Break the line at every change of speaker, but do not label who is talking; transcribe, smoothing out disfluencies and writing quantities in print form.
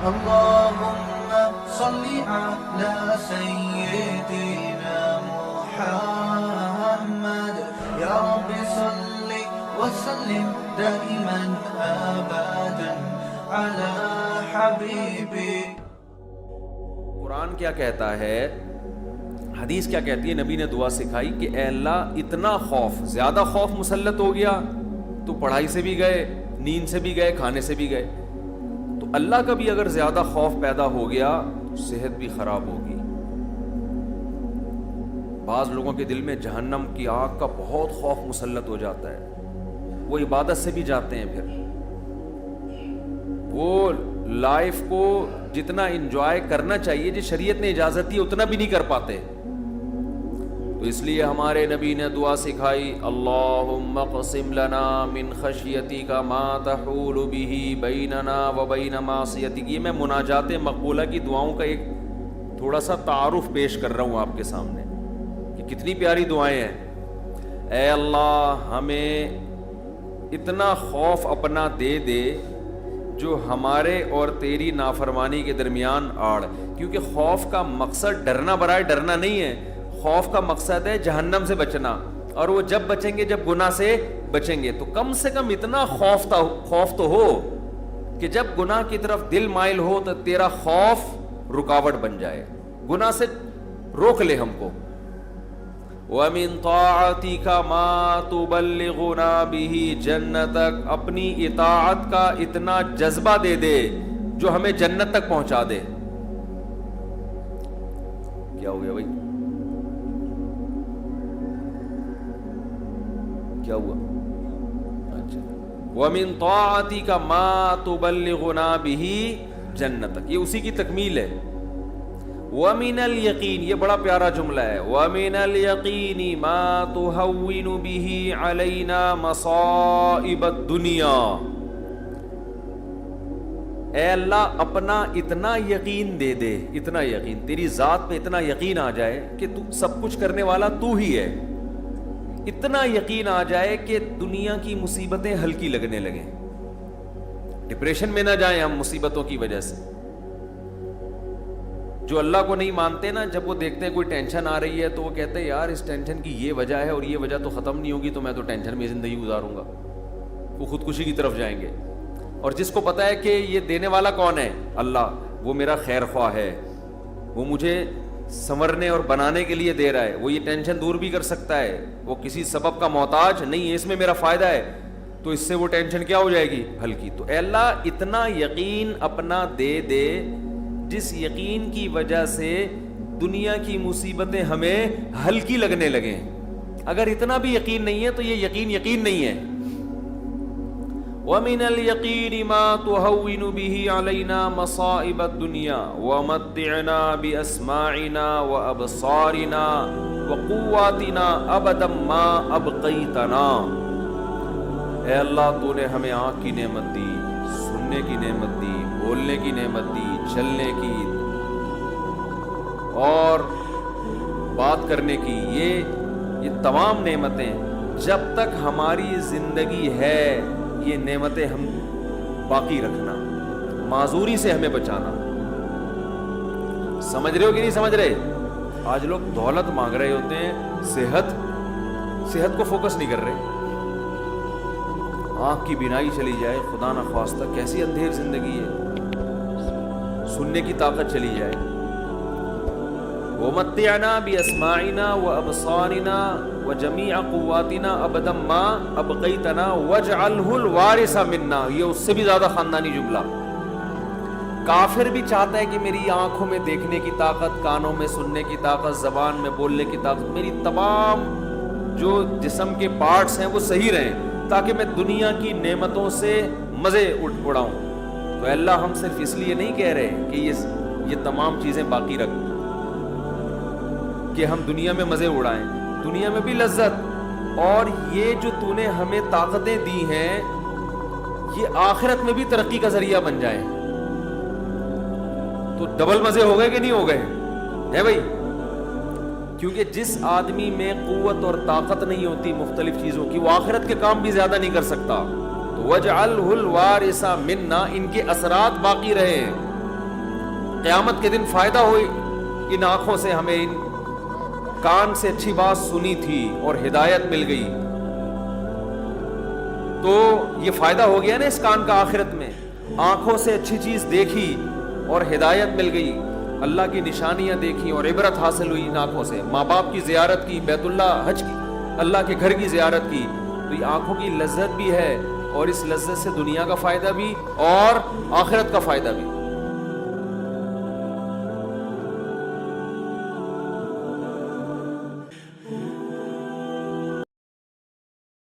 اللهم صل على سيدنا محمد يا رب صل وسلم دائما ابدا على حبيبك.
قرآن کیا کہتا ہے، حدیث کیا کہتی ہے؟ نبی نے دعا سکھائی کہ اے اللہ اتنا خوف، زیادہ خوف مسلط ہو گیا تو پڑھائی سے بھی گئے، نیند سے بھی گئے، کھانے سے بھی گئے. تو اللہ کا بھی اگر زیادہ خوف پیدا ہو گیا صحت بھی خراب ہوگی. بعض لوگوں کے دل میں جہنم کی آگ کا بہت خوف مسلط ہو جاتا ہے، وہ عبادت سے بھی جاتے ہیں، پھر وہ لائف کو جتنا انجوائے کرنا چاہیے جس شریعت نے اجازت دی اتنا بھی نہیں کر پاتے. تو اس لیے ہمارے نبی نے دعا سکھائی، اللہم اقسم لنا من خشیتک ما تحول به بیننا وبین معصیتک. یہ میں مناجات مقبولہ کی دعاؤں کا ایک تھوڑا سا تعارف پیش کر رہا ہوں آپ کے سامنے کہ کتنی پیاری دعائیں ہیں. اے اللہ ہمیں اتنا خوف اپنا دے دے جو ہمارے اور تیری نافرمانی کے درمیان آڑ. کیونکہ خوف کا مقصد ڈرنا برائے ڈرنا نہیں ہے، خوف کا مقصد ہے جہنم سے بچنا، اور وہ جب بچیں گے جب گناہ سے بچیں گے. تو کم سے کم اتنا خوف تو ہو کہ جب گناہ کی طرف دل مائل ہو تو تیرا خوف رکاوٹ بن جائے، گناہ سے روک لے ہم کو. وَمِن طَاعَتِكَ مَا تُبَلِّغُنَا بِهِ جَنَّتَكَ. اپنی اطاعت کا اتنا جذبہ دے دے جو ہمیں جنت تک پہنچا دے. کیا ہو گیا بھائی؟ کیا ہوا؟ اچھا. وَمِن طَاعَتِكَ مَا تُبَلِّغُنَا بِهِ جَنَّتَكَ، یہ اسی کی تکمیل ہے. وَمِنَ الْيَقِينِ، یہ بڑا پیارا جملہ ہے، وَمِنَ الْيَقِينِ مَا تُهَوِّنُ بِهِ عَلَيْنَا مَصَائِبَ الدُّنْيَا. اے اللہ اپنا اتنا یقین دے دے، اتنا یقین، تیری ذات پہ اتنا یقین آ جائے کہ تو سب کچھ کرنے والا تو ہی ہے. اتنا یقین آ جائے کہ دنیا کی مصیبتیں ہلکی لگنے لگیں، ڈپریشن میں نہ جائیں ہم مصیبتوں کی وجہ سے. جو اللہ کو نہیں مانتے نا، جب وہ دیکھتے ہیں کوئی ٹینشن آ رہی ہے تو وہ کہتے ہیں یار اس ٹینشن کی یہ وجہ ہے اور یہ وجہ تو ختم نہیں ہوگی، تو میں تو ٹینشن میں زندگی گزاروں گا. وہ خودکشی کی طرف جائیں گے. اور جس کو پتا ہے کہ یہ دینے والا کون ہے؟ اللہ، وہ میرا خیر خواہ ہے، وہ مجھے سنورنے اور بنانے کے لیے دے رہا ہے، وہ یہ ٹینشن دور بھی کر سکتا ہے، وہ کسی سبب کا محتاج نہیں ہے، اس میں میرا فائدہ ہے، تو اس سے وہ ٹینشن کیا ہو جائے گی؟ ہلکی. تو اے اللہ اتنا یقین اپنا دے دے جس یقین کی وجہ سے دنیا کی مصیبتیں ہمیں ہلکی لگنے لگیں. اگر اتنا بھی یقین نہیں ہے تو یہ یقین نہیں ہے. وَمِنَ الْيَقِينِ مَا تُهَوِّنُ بِهِ عَلَيْنَا مَصَائِبَ الدُّنْيَا وَمَتِّعْنَا بِأَسْمَاعِنَا وَأَبْصَارِنَا وَقُوَّاتِنَا أَبَدًا مَا أَبْقَيْتَنَا. اے اللہ تو نے ہمیں آنکھ کی نعمت دی، سننے کی نعمت دی، بولنے کی نعمت دی، چلنے کی اور بات کرنے کی، یہ تمام نعمتیں جب تک ہماری زندگی ہے یہ نعمتیں ہم باقی رکھنا، معذوری سے ہمیں بچانا. سمجھ رہے ہو کہ نہیں سمجھ رہے؟ آج لوگ دولت مانگ رہے ہوتے ہیں، صحت کو فوکس نہیں کر رہے. آنکھ کی بینائی چلی جائے خدا نہ خواستہ، کیسی اندھیر زندگی ہے. سننے کی طاقت چلی جائے. وَمَتِّعْنَا بِأَسْمَاعِنَا وَأَبْصَارِنَا وَجَمِيعَ قُوَّاتِنَا أَبَدًا مَا أَبْقَيْتَنَا وَاجْعَلْهُ الْوَارِثَ مِنَّا. یہ اس سے بھی زیادہ خاندانی جملہ. کافر بھی چاہتا ہے کہ میری آنکھوں میں دیکھنے کی طاقت، کانوں میں سننے کی طاقت، زبان میں بولنے کی طاقت، میری تمام جو جسم کے پارٹس ہیں وہ صحیح رہیں تاکہ میں دنیا کی نعمتوں سے مزے اڑاؤں. تو اللہ ہم صرف اس لیے نہیں کہہ رہے کہ یہ تمام چیزیں باقی رکھ کہ ہم دنیا میں مزے اڑائیں، دنیا میں بھی لذت، اور یہ جو تو نے ہمیں طاقتیں دی ہیں یہ آخرت میں بھی ترقی کا ذریعہ بن جائیں. تو ڈبل مزے ہو گئے کہ نہیں ہو گئے؟ ہے بھائی. کیونکہ جس آدمی میں قوت اور طاقت نہیں ہوتی مختلف چیزوں کی، وہ آخرت کے کام بھی زیادہ نہیں کر سکتا. تو وَاجْعَلْهُ الْوَارِثَ مِنَّا، ان کے اثرات باقی رہے. قیامت کے دن فائدہ ہو ان آنکھوں سے، ہمیں ان کان سے اچھی بات سنی تھی اور ہدایت مل گئی، تو یہ فائدہ ہو گیا نا اس کان کا آخرت میں. آنکھوں سے اچھی چیز دیکھی اور ہدایت مل گئی، اللہ کی نشانیاں دیکھی اور عبرت حاصل ہوئی ان آنکھوں سے، ماں باپ کی زیارت کی، بیت اللہ حج کی، اللہ کے گھر کی زیارت کی، تو یہ آنکھوں کی لذت بھی ہے، اور اس لذت سے دنیا کا فائدہ بھی اور آخرت کا فائدہ بھی.